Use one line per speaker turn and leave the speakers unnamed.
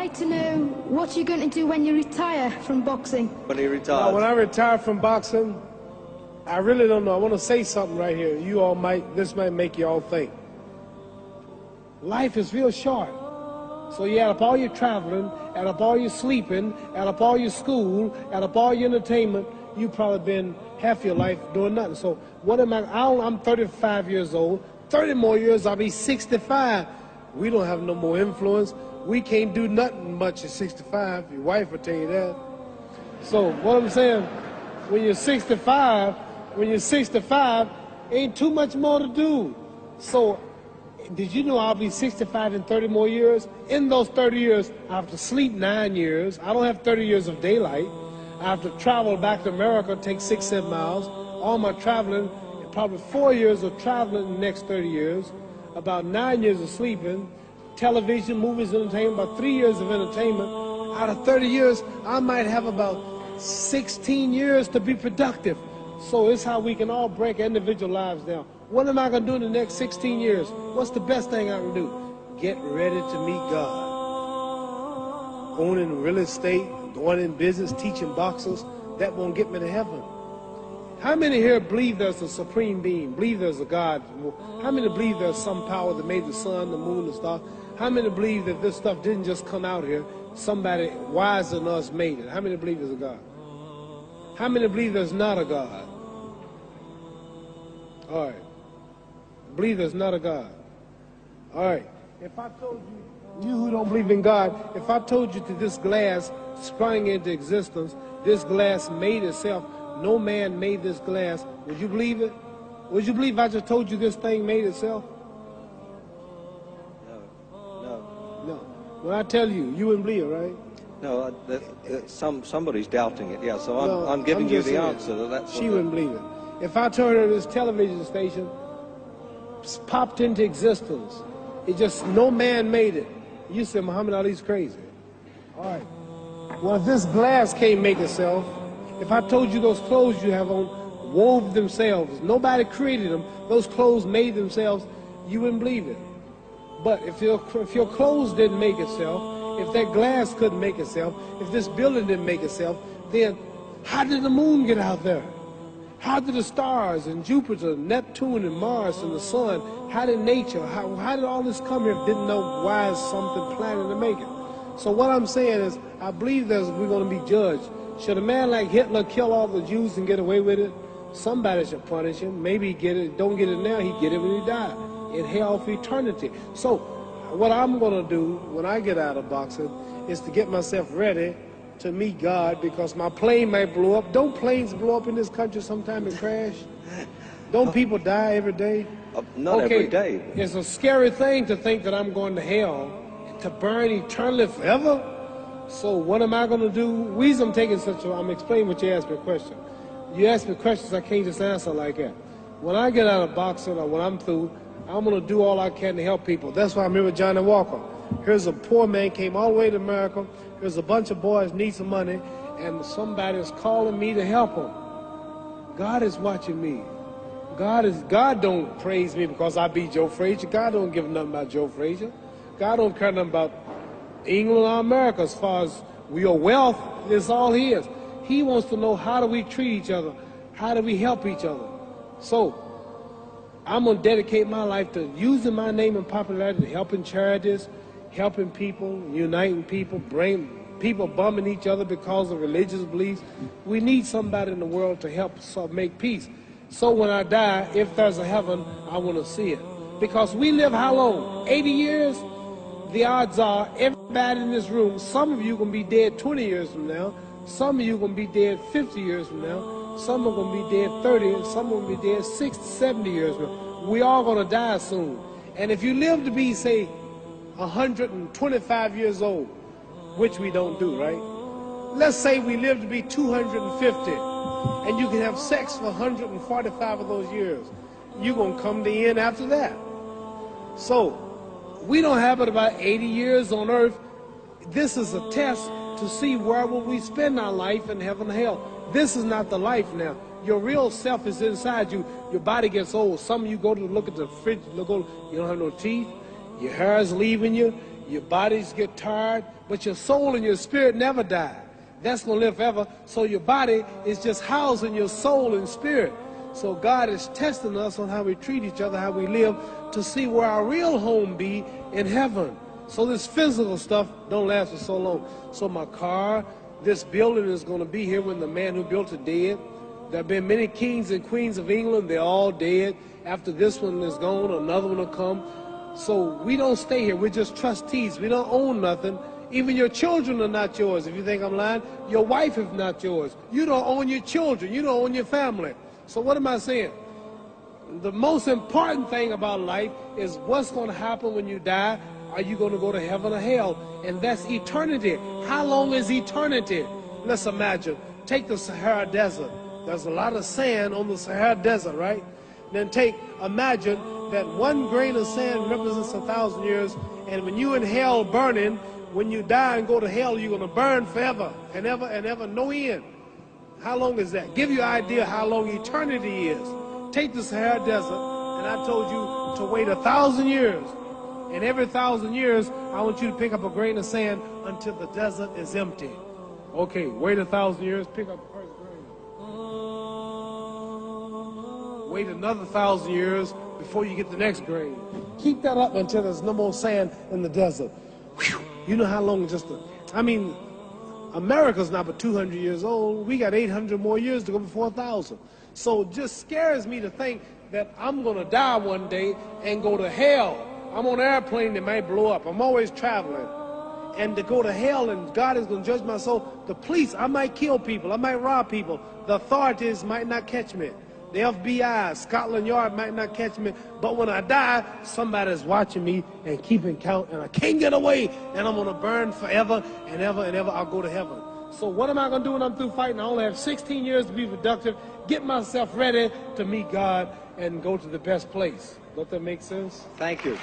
like to know what you're going to do when you retire from boxing.
When he retires?
When I retire from boxing, I really don't know. I want to say something right here. This might make you all think. Life is real short. So you add up all your traveling, add up all your sleeping, add up all your school, add up all your entertainment, you've probably been half your life doing nothing. So what am I'm 35 years old. 30 more years, I'll be 65. We don't have no more influence. We can't do nothing much at 65. Your wife will tell you that. So what I'm saying, when you're 65, ain't too much more to do. So did you know I'll be 65 in 30 more years? In those 30 years, I have to sleep 9 years. I don't have 30 years of daylight. I have to travel back to America, take 6-7 miles. All my traveling, probably 4 years of traveling in the next 30 years, about 9 years of sleeping, television, movies, entertainment, about 3 years of entertainment. Out of 30 years, I might have about 16 years to be productive. So it's how we can all break individual lives down. What am I going to do in the next 16 years? What's the best thing I can do? Get ready to meet God. Owning real estate, going in business, teaching boxers, that won't get me to heaven. How many here believe there's a supreme being, believe there's a God? How many believe there's some power that made the sun, the moon, the stars? How many believe that this stuff didn't just come out here? Somebody wiser than us made it. How many believe there's a God? How many believe there's not a God? All right. Believe there's not a God. All right. If I told you who don't believe in God, if I told you that this glass sprang into existence, this glass made itself, no man made this glass, would you believe it? Would you believe I just told you this thing made itself? No. When I tell you, you wouldn't believe it, right?
No, somebody's doubting it, yeah, so I'm giving you the answer. That's
she wouldn't believe it. If I told her this television station popped into existence, it just, no man made it, you said Muhammad Ali's crazy. All right. Well, if this glass can't make itself, if I told you those clothes you have on wove themselves, nobody created them, those clothes made themselves, you wouldn't believe it. But if your clothes didn't make itself, if that glass couldn't make itself, if this building didn't make itself, then how did the moon get out there? How did the stars and Jupiter, Neptune and Mars and the sun, how did nature, how did all this come here if didn't know why is something planning to make it? So what I'm saying is, I believe we're going to be judged. Should a man like Hitler kill all the Jews and get away with it? Somebody should punish him. Maybe he get it, don't get it now, he get it when he died. In hell for eternity. So what I'm going to do when I get out of boxing is to get myself ready to meet God, because my plane might blow up. Don't planes blow up in this country sometime and crash? Don't people die every day?
Not every day.
It's a scary thing to think that I'm going to hell to burn eternally forever. So what am I going to do? The reason I'm taking I'm explaining what you asked me a question. You ask me questions I can't just answer like that. When I get out of boxing or when I'm through, I'm going to do all I can to help people. That's why I'm here with Johnny Walker. Here's a poor man, came all the way to America. Here's a bunch of boys need some money, and somebody is calling me to help them. God is watching me. God don't praise me because I beat Joe Frazier. God don't give nothing about Joe Frazier. God don't care nothing about England or America as far as your wealth is all his. He wants to know, how do we treat each other? How do we help each other? So I'm going to dedicate my life to using my name and popularity, helping charities, helping people, uniting people, bring people bumming each other because of religious beliefs. We need somebody in the world to help make peace. So when I die, if there's a heaven, I want to see it. Because we live how long? 80 years? The odds are everybody in this room, some of you are going to be dead 20 years from now, some of you are going to be dead 50 years from now, some are going to be dead 30, and some are going to be dead 60, 70 years from now. We all going to die soon. And if you live to be, say, 125 years old, which we don't do, right? Let's say we live to be 250, and you can have sex for 145 of those years. You're going to come to the end after that. So we don't have but about 80 years on earth. This is a test to see where will we spend our life in heaven and hell. This is not the life now. Your real self is inside you. Your body gets old. Some of you go to look at the fridge, you don't have no teeth. Your hair is leaving you. Your bodies get tired, but your soul and your spirit never die. That's going to live forever. So your body is just housing your soul and spirit. So God is testing us on how we treat each other, how we live, to see where our real home be in heaven. So this physical stuff don't last for so long. So my car, this building is going to be here when the man who built it dead. There have been many kings and queens of England. They're all dead. After this one is gone, another one will come. So we don't stay here. We're just trustees. We don't own nothing. Even your children are not yours. If you think I'm lying, your wife is not yours. You don't own your children. You don't own your family. So what am I saying? The most important thing about life is what's going to happen when you die. Are you going to go to heaven or hell? And that's eternity. How long is eternity? Let's imagine. Take the Sahara Desert. There's a lot of sand on the Sahara Desert, right? Then imagine that 1 grain of sand represents 1,000 years, and when you in hell burning, when you die and go to hell, you're going to burn forever and ever and ever, no end. How long is that? Give you an idea how long eternity is. Take the Sahara Desert, and I told you to wait 1,000 years. And every 1,000 years, I want you to pick up a grain of sand until the desert is empty. Okay, wait 1,000 years, pick up the first grain. Wait another 1,000 years before you get the next grain. Keep that up until there's no more sand in the desert. Whew. You know how long America's not but 200 years old. We got 800 more years to go before 1,000. So it just scares me to think that I'm going to die one day and go to hell. I'm on an airplane that might blow up. I'm always traveling. And to go to hell and God is going to judge my soul. The police, I might kill people. I might rob people. The authorities might not catch me. The FBI, Scotland Yard might not catch me. But when I die, somebody's watching me and keeping count. And I can't get away. And I'm going to burn forever and ever and ever. I'll go to heaven. So what am I going to do when I'm through fighting? I only have 16 years to be productive. Get myself ready to meet God and go to the best place. Don't that make sense?
Thank you.